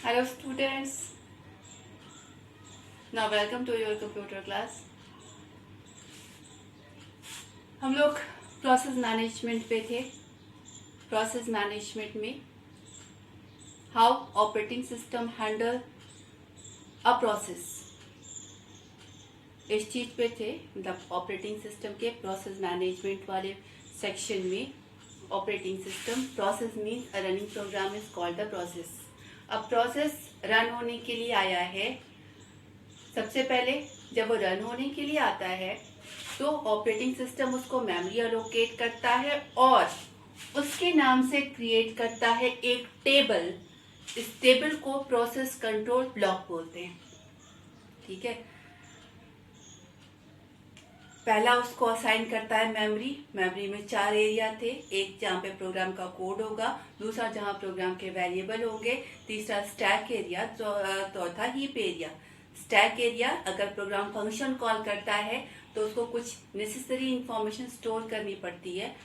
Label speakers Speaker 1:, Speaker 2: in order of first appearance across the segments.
Speaker 1: Hello students, now welcome to your computer class. हम लोग process management पे थे. प्रोसेस मैनेजमेंट में how operating system handle a process, इस चीज पे थे. मतलब ऑपरेटिंग सिस्टम के प्रोसेस मैनेजमेंट वाले सेक्शन में operating system process means a running program is called the process. अब प्रोसेस रन होने के लिए आया है. सबसे पहले जब वो रन होने के लिए आता है तो ऑपरेटिंग सिस्टम उसको मेमोरी अलोकेट करता है और उसके नाम से क्रिएट करता है एक टेबल. इस टेबल को प्रोसेस कंट्रोल ब्लॉक बोलते हैं. ठीक है. पहला उसको असाइन करता है मेमोरी. मेमोरी में 4 एरिया थे. एक जहाँ पे प्रोग्राम का कोड होगा, दूसरा जहाँ प्रोग्राम के वेरिएबल होंगे, तीसरा स्टैक एरिया, चौथा हीप एरिया. स्टैक एरिया अगर प्रोग्राम फंक्शन कॉल करता है तो उसको कुछ नेसेसरी इंफॉर्मेशन स्टोर करनी पड़ती है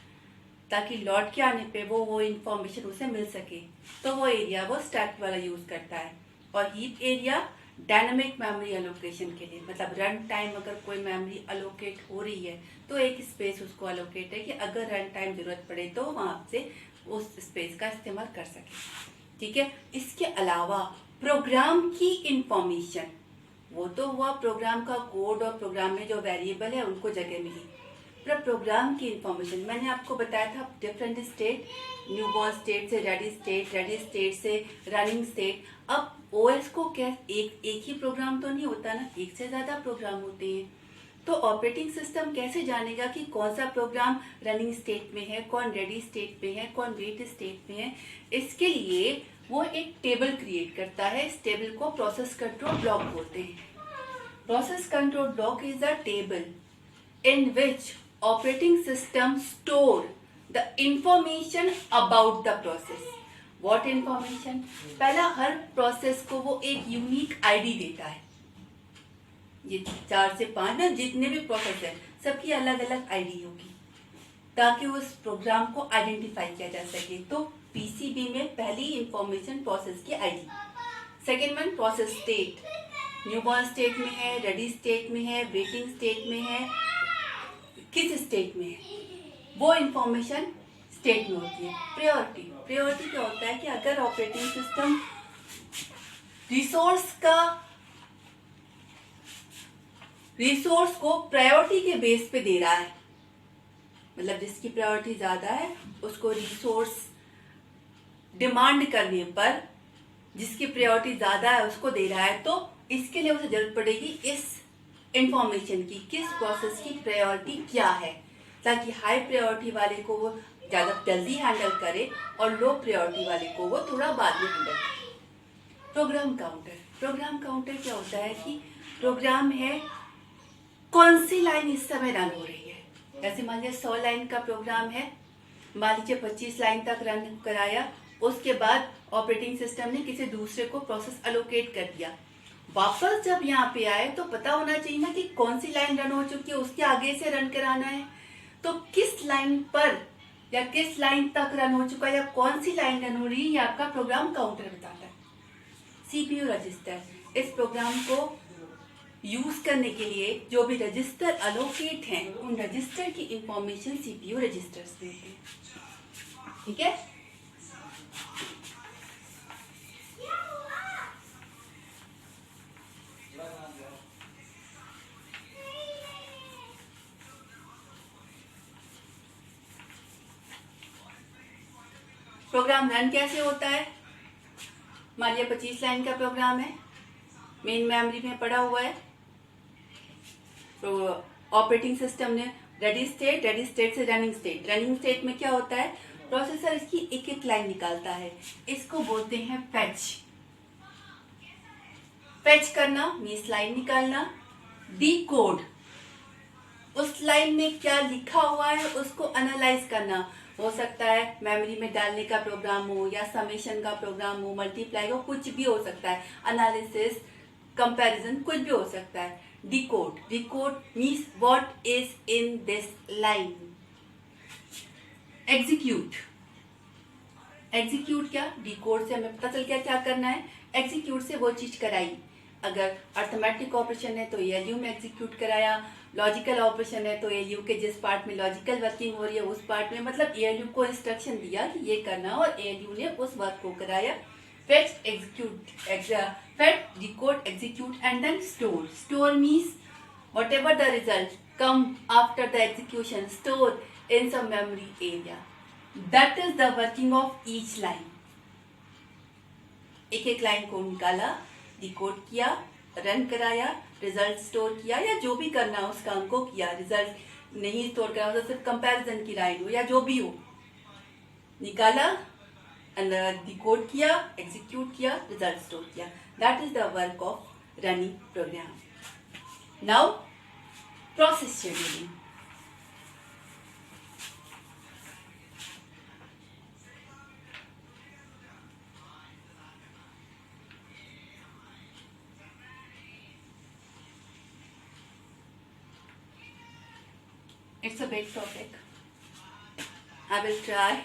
Speaker 1: ताकि लौट के आने पे वो इंफॉर्मेशन उसे मिल सके, तो वो एरिया वो स्टैक वाला यूज करता है. और heap area dynamic memory allocation के लिए, मतलब रन टाइम अगर कोई मेमोरी अलोकेट हो रही है तो एक स्पेस उसको अलोकेट है कि अगर रन टाइम जरूरत पड़े तो वहां से उस स्पेस का इस्तेमाल कर सके. ठीक है. इसके अलावा प्रोग्राम की इंफॉर्मेशन, वो तो हुआ प्रोग्राम का कोड और प्रोग्राम में जो वेरिएबल है उनको जगह मिली. पर प्रोग्राम की इंफॉर्मेशन मैंने आपको बताया था डिफरेंट स्टेट, न्यूबॉर्न स्टेट से रेडी स्टेट, रेडी स्टेट से रनिंग स्टेट. अब ओएस को क्या एक ही प्रोग्राम तो नहीं होता ना, एक से ज्यादा प्रोग्राम होते हैं. तो ऑपरेटिंग सिस्टम कैसे जानेगा कि कौन सा प्रोग्राम रनिंग स्टेट में है, कौन रेडी स्टेट में है, कौन वेट स्टेट में है. इसके लिए वो एक टेबल क्रिएट करता है. इस टेबल को प्रोसेस कंट्रोल ब्लॉक बोलते हैं. Process control block is a table in which operating system store the information about the process. What information? पहला, हर प्रोसेस को वो एक यूनिक आईडी देता है. ये 4 से 5 ना जितने भी प्रोसेस है सबकी अलग अलग आईडी होगी ताकि उस प्रोग्राम को आइडेंटिफाई किया जा सके. तो पीसीबी में पहली इंफॉर्मेशन प्रोसेस की ID. Second one process state, newborn state में है, रेडी स्टेट में है, वेटिंग स्टेट में है, किस स्टेट में है, वो इंफॉर्मेशन स्टेट में होती है. प्रायोरिटी, प्रायोरिटी क्या होता है कि अगर ऑपरेटिंग सिस्टम रिसोर्स को प्रायोरिटी के बेस पे दे रहा है, मतलब जिसकी प्रायोरिटी ज्यादा है उसको रिसोर्स डिमांड करने पर जिसकी प्रायोरिटी ज्यादा है उसको दे रहा है, तो इसके लिए उसे जरूरत पड़ेगी इस इंफॉर्मेशन की, किस प्रोसेस की प्रायोरिटी क्या है, ताकि हाई प्रायोरिटी वाले को वो ज्यादा जल्दी हैंडल करे और लो प्रायोरिटी वाले को वो थोड़ा बाद में हैंडल करे. प्रोग्राम काउंटर, प्रोग्राम काउंटर क्या होता है कि प्रोग्राम है कौन सी लाइन इस समय रन हो रही है. जैसे मान लीजिए 100 लाइन का प्रोग्राम है, मान लीजिए 25 लाइन तक रन कराया, उसके बाद ऑपरेटिंग सिस्टम ने किसी दूसरे को प्रोसेस अलोकेट कर दिया. वापस जब यहाँ पे आए तो पता होना चाहिए ना कि कौन सी लाइन रन हो चुकी है, उसके आगे से रन कराना है. तो किस लाइन पर या किस लाइन तक रन हो चुका है या कौन सी लाइन रन हो रही है, ये आपका प्रोग्राम काउंटर बताता है. सीपीयू रजिस्टर, इस प्रोग्राम को यूज करने के लिए जो भी रजिस्टर अलोकेट हैं उन रजिस्टर की इंफॉर्मेशन सीपीयू रजिस्टर्स देते हैं. ठीक है. प्रोग्राम रन कैसे होता है. मान लिया 25 लाइन का प्रोग्राम है, मेन मेमोरी में पड़ा हुआ है, तो ऑपरेटिंग सिस्टम ने रेडी स्टेट, रेडी स्टेट से रनिंग स्टेट, रनिंग स्टेट में क्या होता है, प्रोसेसर इसकी एक एक लाइन निकालता है. इसको बोलते हैं फेच. फेच करना मीन्स लाइन निकालना. डीकोड, उस लाइन में क्या लिखा हुआ है उसको एनालाइज करना. हो सकता है मेमोरी में डालने का प्रोग्राम हो या समेशन का प्रोग्राम हो, मल्टीप्लाई हो, कुछ भी हो सकता है. एनालिसिस, कंपैरिजन, कुछ भी हो सकता है. Decode, decode means what is in this line. Execute, execute क्या, डिकोड से हमें पता चल गया क्या करना है, एग्जीक्यूट से वो चीज कराई। अगर अर्थमेटिक ऑपरेशन है तो एएलयू में एग्जीक्यूट कराया, लॉजिकल ऑपरेशन है तो एएलयू के जिस पार्ट में लॉजिकल वर्किंग हो रही है उस पार्ट में, मतलब एएलयू को इंस्ट्रक्शन दिया कि ये करना और एएलयू ने उस वर्क को कराया। fetch, execute, fetch, decode, execute and then store. Store means whatever the result come after the execution, store in some memory area. That is the working of each line. एक एक line को निकाला, decode किया, run कराया, result store किया या जो भी करना उस काम को किया। रिजल्ट नहीं स्टोर करा तो सिर्फ कंपैरिजन की लाइन हो या जो भी हो, निकाला, डिकोड किया, एग्जीक्यूट किया, रिजल्ट स्टोर किया। That is the work of running program. Now process scheduling. It's a big topic. I will try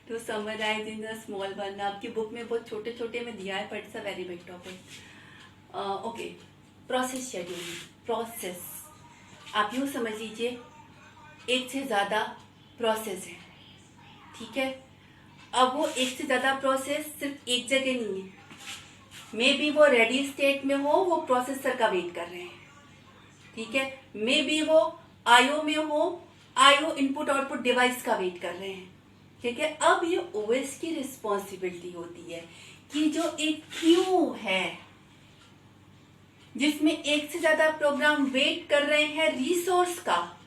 Speaker 1: to summarize in the small one. आपकी बुक में बहुत छोटे छोटे में दिया है, but it's a very big topic. Okay, process scheduling. Process आप यूँ समझ लीजिए एक से ज़्यादा प्रोसेस है, ठीक है। अब वो एक से ज़्यादा प्रोसेस सिर्फ एक जगह नहीं है, मे बी वो रेडी स्टेट में हो, वो प्रोसेसर का वेट कर रहे हैं, ठीक है। मे बी वो आईओ में हो, आईओ इनपुट आउटपुट डिवाइस का वेट कर रहे हैं, ठीक है। अब ये ओएस की रिस्पॉन्सिबिलिटी होती है कि जो एक क्यू है जिसमें एक से ज्यादा प्रोग्राम वेट कर रहे हैं रिसोर्स का,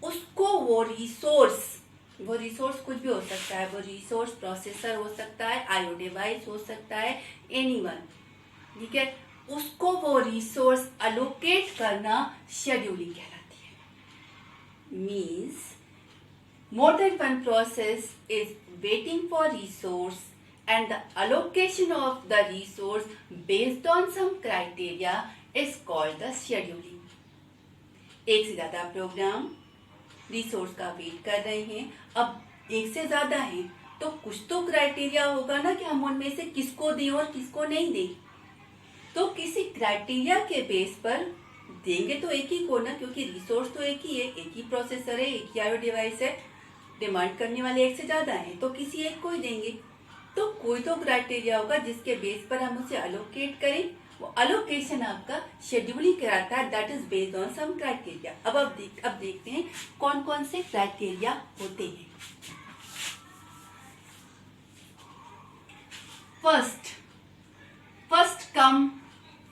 Speaker 1: उसको वो रिसोर्स कुछ भी हो सकता है, वो रिसोर्स प्रोसेसर हो सकता है, आईओ डिवाइस हो सकता है, एनीवन, ठीक है। उसको वो रिसोर्स अलोकेट करना शेड्यूलिंग कहलाती है। Means more than one process is waiting for resource and the allocation of the resource based on some criteria is called the scheduling. एक से ज्यादा प्रोग्राम रिसोर्स का वेट कर रहे हैं, अब एक से ज्यादा है तो कुछ तो क्राइटेरिया होगा ना कि हम उनमें से किसको दें और किसको नहीं दें। तो किसी क्राइटेरिया के बेस पर देंगे तो एक ही को ना, क्योंकि रिसोर्स तो एक ही है, एक ही प्रोसेसर है, एक ही आईओ डिवाइस है, डिमांड करने वाले एक से ज्यादा हैं तो किसी एक को ही देंगे। तो कोई तो क्राइटेरिया होगा जिसके बेस पर हम उसे अलोकेट करें, वो अलोकेशन आपका शेड्यूलिंग कराता है, that is based on some criteria. अब देखते हैं कौन कौन से क्राइटेरिया होते हैं। First come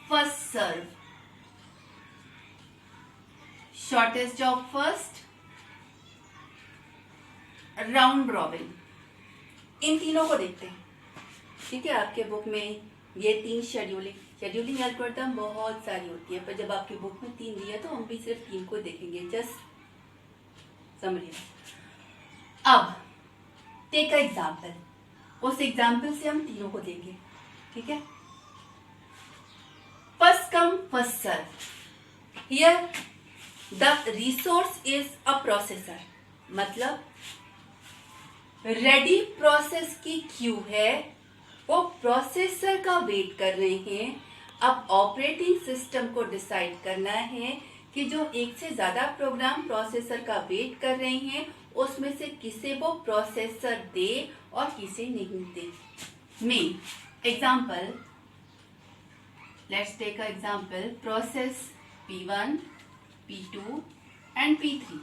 Speaker 1: first serve, shortest job first, round robin, इन तीनों को देखते हैं, ठीक है। आपके बुक में ये तीन शेड्यूलिंग एल्गोरिथम बहुत सारी होती है, पर जब आपकी बुक में तीन दिया तो हम भी सिर्फ तीन को देखेंगे, जस्ट समझिए। अब टेक अ एग्जाम्पल, उस एग्जाम्पल से हम तीनों को देंगे, ठीक है। First come first serve, here the resource is a processor, मतलब रेडी प्रोसेस की क्यू है, वो प्रोसेसर का वेट कर रहे हैं। अब ऑपरेटिंग सिस्टम को डिसाइड करना है कि जो एक से ज्यादा प्रोग्राम प्रोसेसर का वेट कर रहे हैं उसमें से किसे वो प्रोसेसर दे और किसे नहीं दे। Main example, let's take a example, process P1, P2 and P3,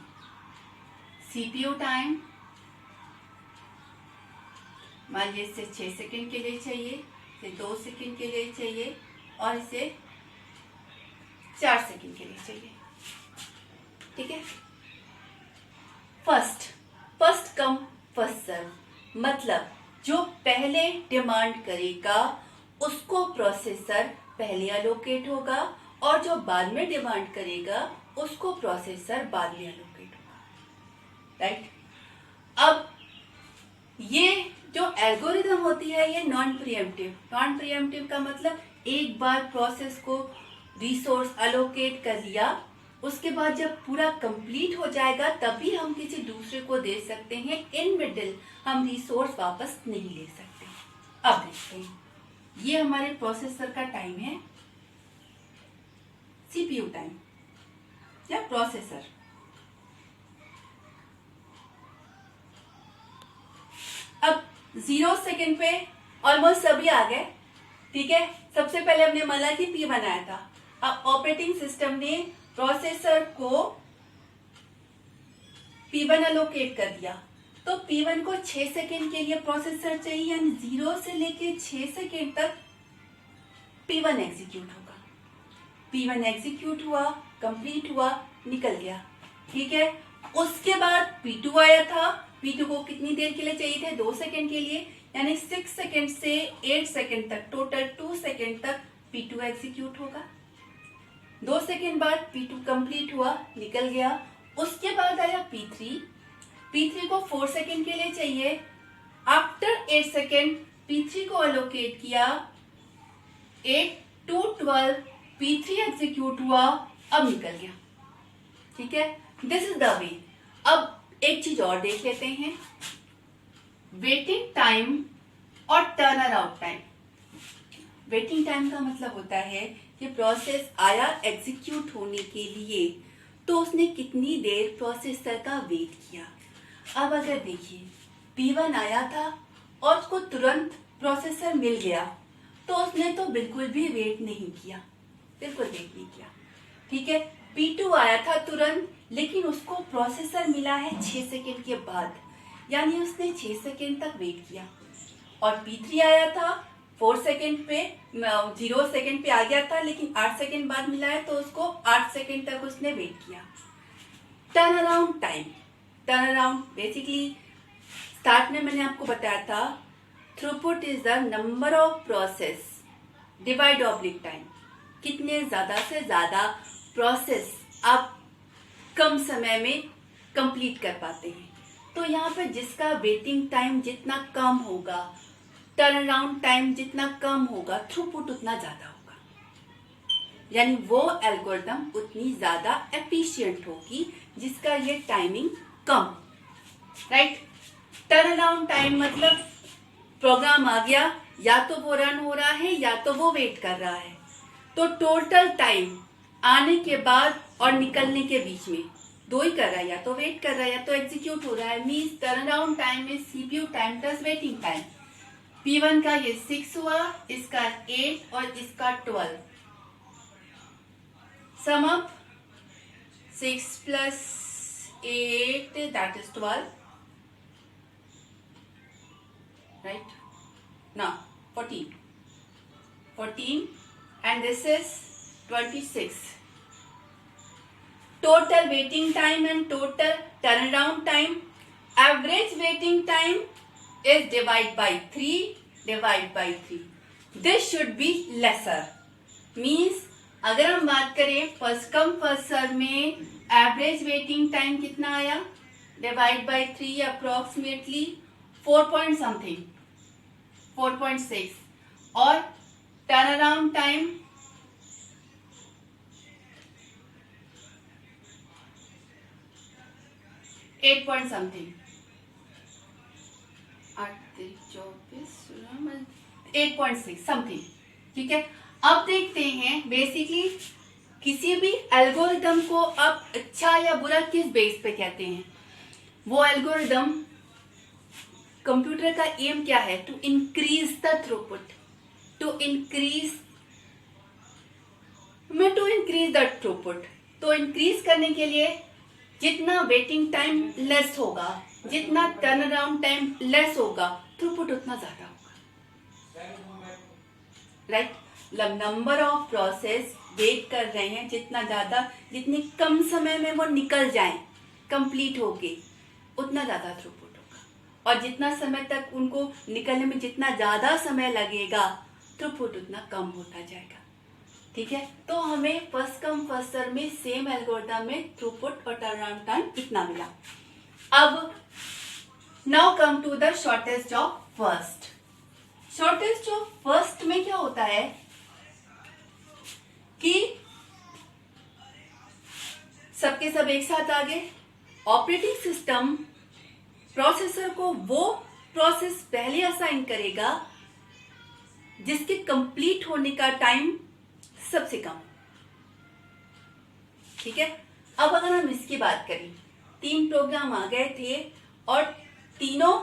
Speaker 1: CPU time मान लीजिए इसे 6 सेकंड के लिए चाहिए, इसे 2 सेकंड के लिए चाहिए और इसे 4 सेकंड के लिए चाहिए, ठीक है। फर्स्ट कम फर्स्ट सर्व, मतलब जो पहले डिमांड करेगा उसको प्रोसेसर पहले अलोकेट होगा और जो बाद में डिमांड करेगा उसको प्रोसेसर बाद में अलोकेट होगा, राइट। अब ये जो एल्गोरिथम होती है ये नॉन प्रीएम्प्टिव का मतलब एक बार प्रोसेस को रिसोर्स अलोकेट कर लिया उसके बाद जब पूरा कंप्लीट हो जाएगा तभी हम किसी दूसरे को दे सकते हैं। इन मिडिल हम रिसोर्स वापस नहीं ले सकते। अब देखते हैं, ये हमारे प्रोसेसर का टाइम है, सीपीयू टाइम या प्रोसेसर। अब 0 सेकेंड पे ऑलमोस्ट सभी आ गए, ठीक है। सबसे पहले हमने माना कि P बनाया था। अब ऑपरेटिंग सिस्टम ने प्रोसेसर को P1 एलोकेट कर दिया, तो P1 को 6 सेकेंड के लिए प्रोसेसर चाहिए, यानी 0 से लेके 6 सेकेंड तक P1 एग्जीक्यूट होगा। P1 एग्जीक्यूट हुआ, कंप्लीट हुआ, निकल गया, ठीक है। उसके बाद P2 आया था। P2 को कितनी देर के लिए चाहिए थे? 2 सेकेंड के लिए, यानी 6 सेकेंड से 8 सेकेंड तक, टोटल 2 सेकेंड तक P2 एग्जीक्यूट होगा। 2 सेकेंड बाद P2 कंप्लीट हुआ, निकल गया। उसके बाद आया P3। P3 को 4 सेकेंड के लिए चाहिए। आफ्टर 8 सेकेंड P3 को एलोकेट किया, 8 to 12 P3 एग्जीक्यूट हुआ, अब निकल गया, ठीक है। This is the way. अब एक चीज और देख लेते हैं, वेटिंग टाइम और turn around time. Waiting time का मतलब होता है कि प्रोसेस आया एग्जीक्यूट होने के लिए, तो उसने कितनी देर प्रोसेसर का वेट किया। अब अगर देखिए P1 आया था और उसको तुरंत प्रोसेसर मिल गया, तो उसने तो बिल्कुल भी वेट नहीं किया, बिल्कुल वेट नहीं किया, ठीक है। P2 आया था तुरंत, लेकिन उसको प्रोसेसर मिला है 6 सेकेंड के बाद, यानी उसने 6 सेकेंड तक वेट किया। और P3 आया था 4 सेकेंड पे, 0 सेकेंड पे आ गया था, लेकिन 8 सेकेंड बाद मिला है, तो उसको 8 सेकेंड तक उसने वेट किया। Turn around time, turn around basically start में मैंने आपको बताया था, throughput is the number of process divide oblique time. कितने ज्यादा से ज्यादा प्रोसेस आप कम समय में कंप्लीट कर पाते हैं। तो यहाँ पे जिसका वेटिंग टाइम जितना कम होगा, टर्न अराउंड टाइम जितना कम होगा, थ्रूपुट उतना ज्यादा होगा, यानी वो एल्गोरिथम उतनी ज्यादा एफिशिएंट होगी जिसका ये टाइमिंग कम, राइट। टर्न अराउंड टाइम मतलब प्रोग्राम आ गया, या तो वो रन हो रहा है या तो वो वेट कर रहा है, तो टोटल टाइम आने के बाद और निकलने के बीच में दो ही कर रहा है, या तो वेट कर रहा है या तो एग्जीक्यूट हो रहा है। Means turn around time is CPU time plus waiting time. P1 का ये 6 हुआ, इसका 8 और इसका 12। Sum up 6 plus 8 that is 12, right? No, 14 and this is 26. Total waiting time and total turnaround time, average waiting time is divide by 3. This should be lesser. Means अगर हम बात करें फर्स्ट कम फर्स्ट सर्व में average waiting time कितना आया, divide by 3 approximately 4 point something, 4.6, और turn around time 8 point something, 8.6 something, ठीक है। अब देखते हैं बेसिकली किसी भी एल्गोरिदम को अब अच्छा या बुरा किस बेस पे कहते हैं। वो एल्गोरिदम, कंप्यूटर का एम क्या है? To increase the throughput, to increase the throughput. तो इंक्रीज करने के लिए जितना वेटिंग टाइम लेस होगा, जितना टर्न अराउंड टाइम लेस होगा, थ्रूपुट उतना ज्यादा होगा, राइट। मतलब नंबर ऑफ प्रोसेस वेट कर रहे हैं जितना ज्यादा, जितने कम समय में वो निकल जाएं कंप्लीट होके, उतना ज्यादा थ्रूपुट होगा। और जितना समय तक उनको निकलने में जितना ज्यादा समय लगेगा, थ्रूपुट उतना कम होता जाएगा, ठीक है। तो हमें फर्स्ट कम फर्स्ट सर्व में सेम एल्गोरिथम में थ्रूपुट और टर्न अराउंड टाइम इतना मिला। अब now come to the shortest of first. Shortest of first में क्या होता है कि सबके सब एक साथ आ गए। ऑपरेटिंग सिस्टम प्रोसेसर को वो प्रोसेस पहले असाइन करेगा जिसके कंप्लीट होने का टाइम सबसे कम। ठीक है, अब अगर हम इसकी बात करें, 3 प्रोग्राम आ गए थे और तीनों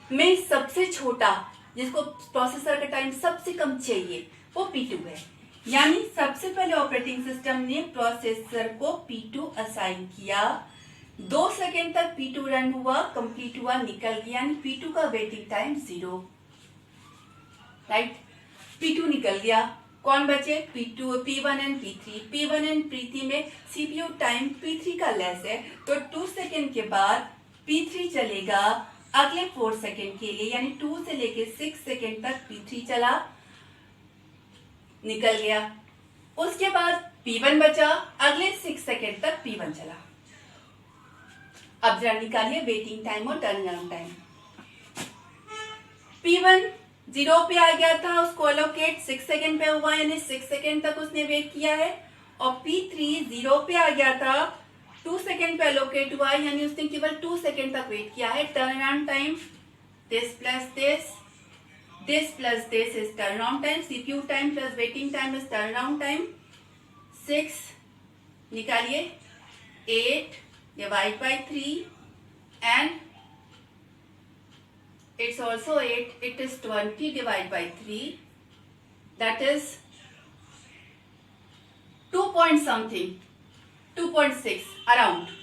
Speaker 1: में सबसे छोटा जिसको प्रोसेसर का टाइम सबसे कम चाहिए वो P2 है। यानी सबसे पहले ऑपरेटिंग सिस्टम ने प्रोसेसर को P2 असाइन किया, 2 सेकेंड तक P2 रन हुआ, कंप्लीट हुआ, निकल गया, यानी P2 का वेटिंग टाइम 0। राइट, P2 निकल गया, कौन बचे? P2, P1 and P3। P1 and P3 में सीपीयू टाइम P3 का लेस है, तो 2 सेकेंड के बाद P3 चलेगा अगले 4 सेकेंड के लिए, यानी 2 से लेके 6 सेकेंड तक P3 चला, निकल गया। उसके बाद P1 बचा, अगले 6 सेकेंड तक P1 चला। अब जरा निकालिए वेटिंग टाइम और टर्न अराउंड टाइम। P1 0 पे आ गया था, उसको अलोकेट 6 सेकेंड पे हुआ, यानी 6 सेकेंड तक उसने वेट किया है। और P3 0 पे आ गया था, 2 सेकेंड पे अलोकेट हुआ, यानी उसने केवल 2 सेकेंड तक वेट किया है। Turn around time this plus this plus this is turn around time. CPU time plus waiting time is turn around time. 6 निकालिए, 8 divide by 3 and it's also 8, it is 20 divided by 3, that is 2 point something, 2.6 around,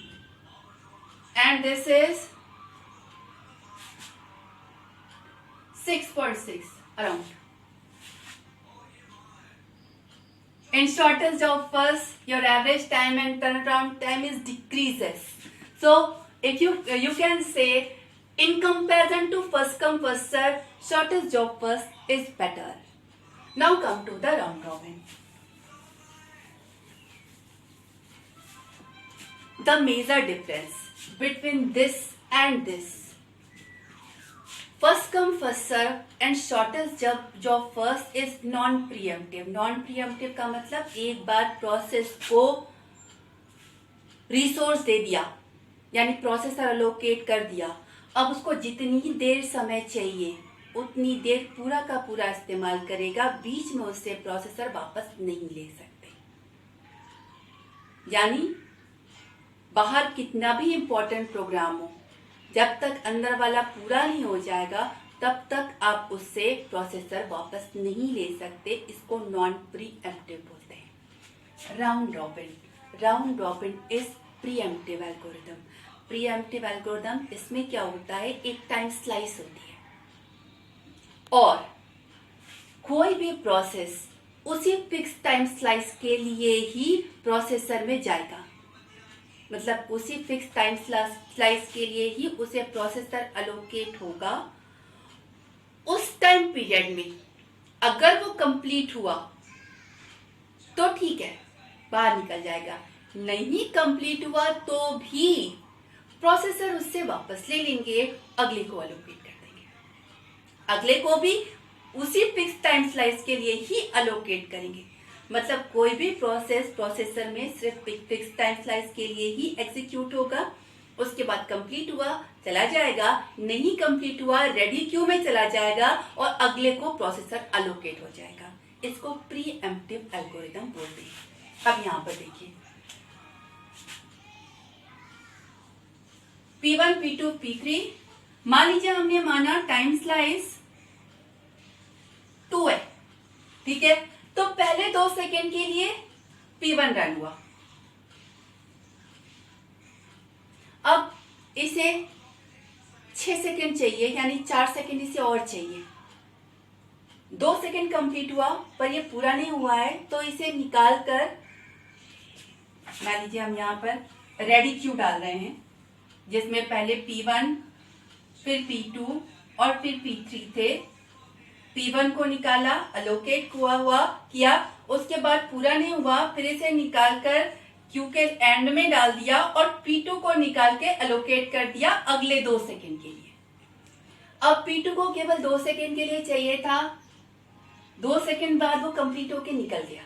Speaker 1: and this is 6.6 around. In shortest of first, your average time and turnaround time is decreases. So if you can say, in comparison to first come first serve, shortest job first is better. Now come to the round robin. The major difference between this and this, first come first serve and shortest job first is non-preemptive. Non-preemptive का मतलब एक बार process को resource दे दिया, यानी processor allocate कर दिया, अब उसको जितनी देर समय चाहिए उतनी देर पूरा का पूरा इस्तेमाल करेगा, बीच में उससे प्रोसेसर वापस नहीं ले सकते। यानी बाहर कितना भी इंपॉर्टेंट प्रोग्राम हो, जब तक अंदर वाला पूरा नहीं हो जाएगा तब तक आप उससे प्रोसेसर वापस नहीं ले सकते। इसको नॉन प्रीएम्प्टिव बोलते हैं। Round robin is pre-emptive algorithm. Pre-emptive algorithm, इसमें क्या होता है, एक टाइम स्लाइस होती है और कोई भी प्रोसेस उसी फिक्स टाइम स्लाइस के लिए ही प्रोसेसर में जाएगा। मतलब उसी फिक्स टाइम स्लाइस के लिए ही उसे प्रोसेसर अलोकेट होगा। उस टाइम पीरियड में अगर वो कंप्लीट हुआ तो ठीक है, बाहर निकल जाएगा, नहीं कंप्लीट हुआ तो भी प्रोसेसर उससे वापस ले लेंगे, अगले को अलोकेट कर देंगे, अगले को भी उसी फिक्स टाइम स्लाइस के लिए ही अलोकेट करेंगे। मतलब कोई भी प्रोसेस प्रोसेसर में सिर्फ फिक्स टाइम स्लाइस के लिए ही एग्जीक्यूट होगा, उसके बाद कंप्लीट हुआ चला जाएगा, नहीं कंप्लीट हुआ रेडी क्यू में चला जाएगा और अगले को प्रोसेसर अलोकेट हो जाएगा। इसको प्रीएम्प्टिव एल्गोरिथम बोलते हैं। अब यहां पर देखिए, P1, P2, P3, मान लीजिए हमने माना टाइम स्लाइस 2 है, ठीक है, तो पहले 2 सेकेंड के लिए P1 रन हुआ। अब इसे 6 सेकेंड चाहिए, यानी 4 सेकेंड इसे और चाहिए। 2 सेकेंड कंप्लीट हुआ पर ये पूरा नहीं हुआ है, तो इसे निकाल कर मान लीजिए हम यहां पर रेडी क्यू डाल रहे हैं, जिसमें पहले P1 फिर P2 और फिर P3 थे। P1 को निकाला, अलोकेट किया, उसके बाद पूरा नहीं हुआ, फिर इसे निकाल कर क्यू के एंड में डाल दिया और P2 को निकाल के अलोकेट कर दिया अगले 2 सेकेंड के लिए। अब P2 को केवल 2 सेकेंड के लिए चाहिए था, 2 सेकेंड बाद वो कंप्लीट होके निकल गया,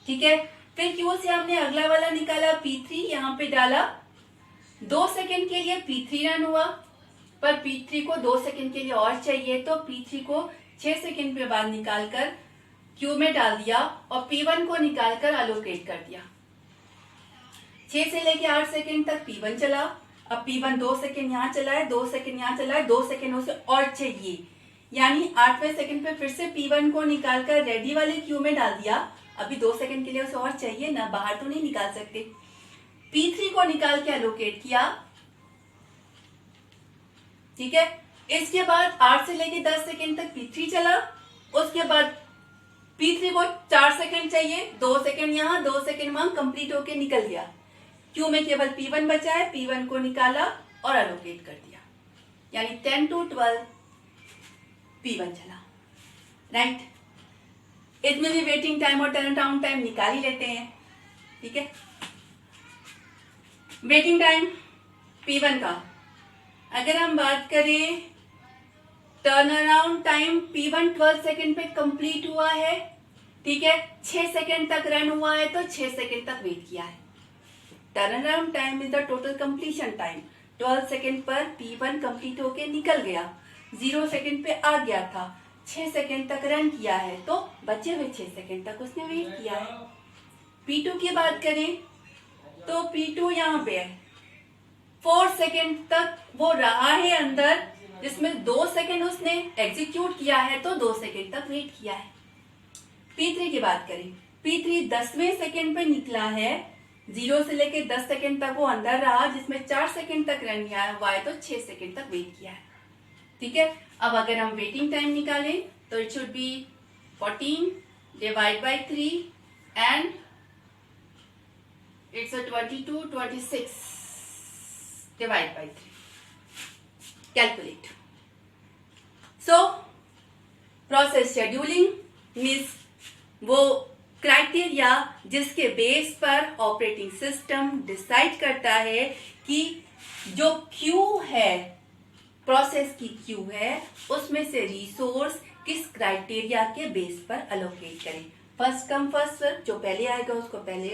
Speaker 1: ठीक है। फिर क्यू से हमने अगला वाला निकाला P3, यहाँ पे डाला 2 सेकंड के लिए P3 रन हुआ, पर P3 को 2 सेकंड के लिए और चाहिए, तो P3 को 6 सेकंड के बाद निकालकर क्यू में डाल दिया और P1 को निकालकर अलोकेट कर दिया। 6 से लेके 8 सेकंड तक P1 चला। अब P1 2 सेकंड यहाँ चला है, 2 सेकंड यहाँ चला है, 2 सेकंड उसे और चाहिए, यानी 8वें सेकंड पे फिर से P1 को निकालकर रेडी वाले क्यू में डाल दिया। अभी 2 सेकंड के लिए उसे और चाहिए ना, बाहर तो नहीं निकाल सकते। P3 को निकाल के अलोकेट किया, ठीक है। इसके बाद 8 से लेके 10 सेकंड तक P3 चला। उसके बाद P3 को 4 सेकंड चाहिए, 2 सेकंड यहाँ 2 सेकंड वहां, कंप्लीट होके निकल गया। क्यू में केवल P1 बचा है, P1 को निकाला और अलोकेट कर दिया, यानी 10 to 12 P1 चला, राइट। इसमें भी वेटिंग टाइम और टर्न अराउंड टाइम निकाल ही लेते हैं, ठीक है। वेटिंग टाइम P1 का अगर हम बात करें, turn around time P1 12 second पे कंप्लीट हुआ है, ठीक है। 6 सेकंड तक रन हुआ है तो 6 सेकंड तक वेट किया है। Turn around time is the total completion time. 12 second पर P1 कंप्लीट होके निकल गया, 0 सेकंड पे आ गया था, 6 सेकंड तक रन किया है, तो बचे हुए 6 सेकंड तक उसने वेट किया है। P2 की बात करें तो P2 यहाँ पे है, 4 सेकंड तक वो रहा है अंदर, जिसमें 2 सेकंड उसने एग्जीक्यूट किया है, तो 2 सेकंड तक वेट किया है। P3 की बात करें, P3 10वें सेकंड पे निकला है, 0 से लेके 10 सेकंड तक वो अंदर रहा, जिसमें 4 सेकंड तक रन किया हुआ है, तो 6 सेकंड तक वेट किया है, ठीक है। अब अगर हम वेटिंग टाइम निकालें तो it should be 14 divide by 3 and it's 22 26 divide by 3, calculate. So process scheduling means वो क्राइटेरिया जिसके बेस पर ऑपरेटिंग सिस्टम डिसाइड करता है कि जो क्यू है, प्रोसेस की क्यू है, उसमें से रिसोर्स किस क्राइटेरिया के बेस पर अलोकेट करें। फर्स्ट कम फर्स्ट सर्व, जो पहले आएगा उसको पहले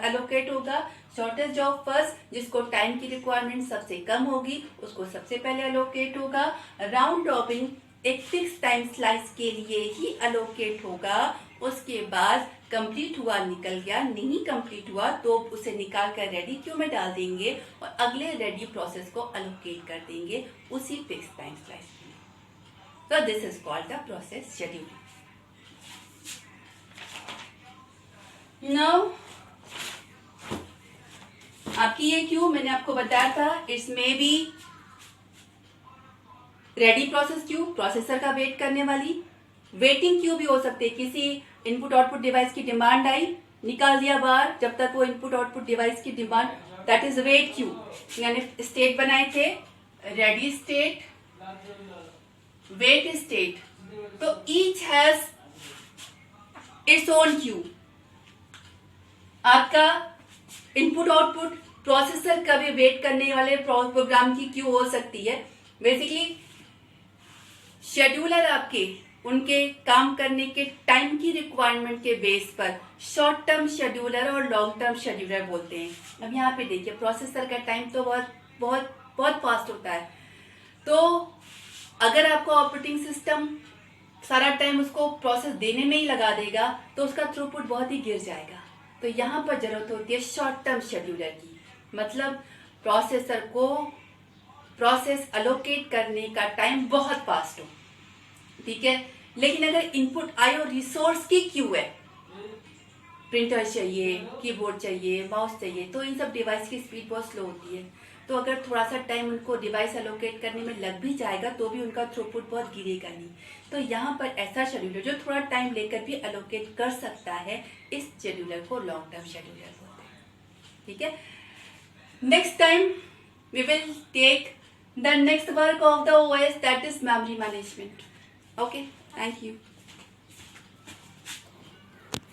Speaker 1: अलोकेट होगा। शॉर्टेस्ट जॉब फर्स्ट, जिसको टाइम की रिक्वायरमेंट सबसे कम होगी उसको सबसे पहले अलोकेट होगा। राउंड रॉबिन एक फिक्स टाइम स्लाइस के लिए ही अलोकेट होगा। उसके बाद कंप्लीट हुआ निकल गया, नहीं कंप्लीट हुआ तो उसे निकाल कर रेडी क्यू में डाल देंगे और अगले रेडी प्रोसेस को अलोकेट कर देंगे उसी फिक्स टाइम स्लाइस के लिए। तो this is called the process scheduling. Now आपकी ये क्यू मैंने आपको बताया था, इसमें भी रेडी प्रोसेस क्यू, प्रोसेसर का वेट करने वाली। वेटिंग क्यू भी हो सकती है, किसी इनपुट आउटपुट डिवाइस की डिमांड आई, निकाल दिया बाहर, जब तक वो इनपुट आउटपुट डिवाइस की demand, that is wait queue. यानी स्टेट बनाए थे, रेडी स्टेट, वेट स्टेट, तो each has its own Q. आपका इनपुट आउटपुट प्रोसेसर का भी वेट करने वाले प्रोग्राम की क्यू हो सकती है। बेसिकली शेड्यूलर आपके उनके काम करने के टाइम की रिक्वायरमेंट के बेस पर शॉर्ट टर्म शेड्यूलर और लॉन्ग टर्म शेड्यूलर बोलते हैं। अब यहाँ पे देखिए, प्रोसेसर का टाइम तो बहुत बहुत बहुत फास्ट होता है, तो अगर आपको ऑपरेटिंग सिस्टम सारा टाइम उसको प्रोसेस देने में ही लगा देगा तो उसका थ्रूपुट बहुत ही गिर जाएगा। तो यहाँ पर जरूरत होती है शॉर्ट टर्म शेड्यूलर की, मतलब प्रोसेसर को प्रोसेस अलोकेट करने का टाइम बहुत फास्ट हो, ठीक है। लेकिन अगर इनपुट आईओ रिसोर्स की क्यू है, प्रिंटर चाहिए, कीबोर्ड चाहिए, माउस चाहिए, तो इन सब डिवाइस की स्पीड बहुत स्लो होती है। तो अगर थोड़ा सा टाइम उनको डिवाइस अलोकेट करने में लग भी जाएगा तो भी उनका थ्रूपुट बहुत गिरेगा नहीं। तो यहाँ पर ऐसा शेड्यूलर जो थोड़ा टाइम लेकर भी अलोकेट कर सकता है, इस शेड्यूलर को लॉन्ग टर्म शेड्यूलर बोलते हैं, ठीक है। Next time we will take the next work of the OS, that is memory management. Okay, thank you.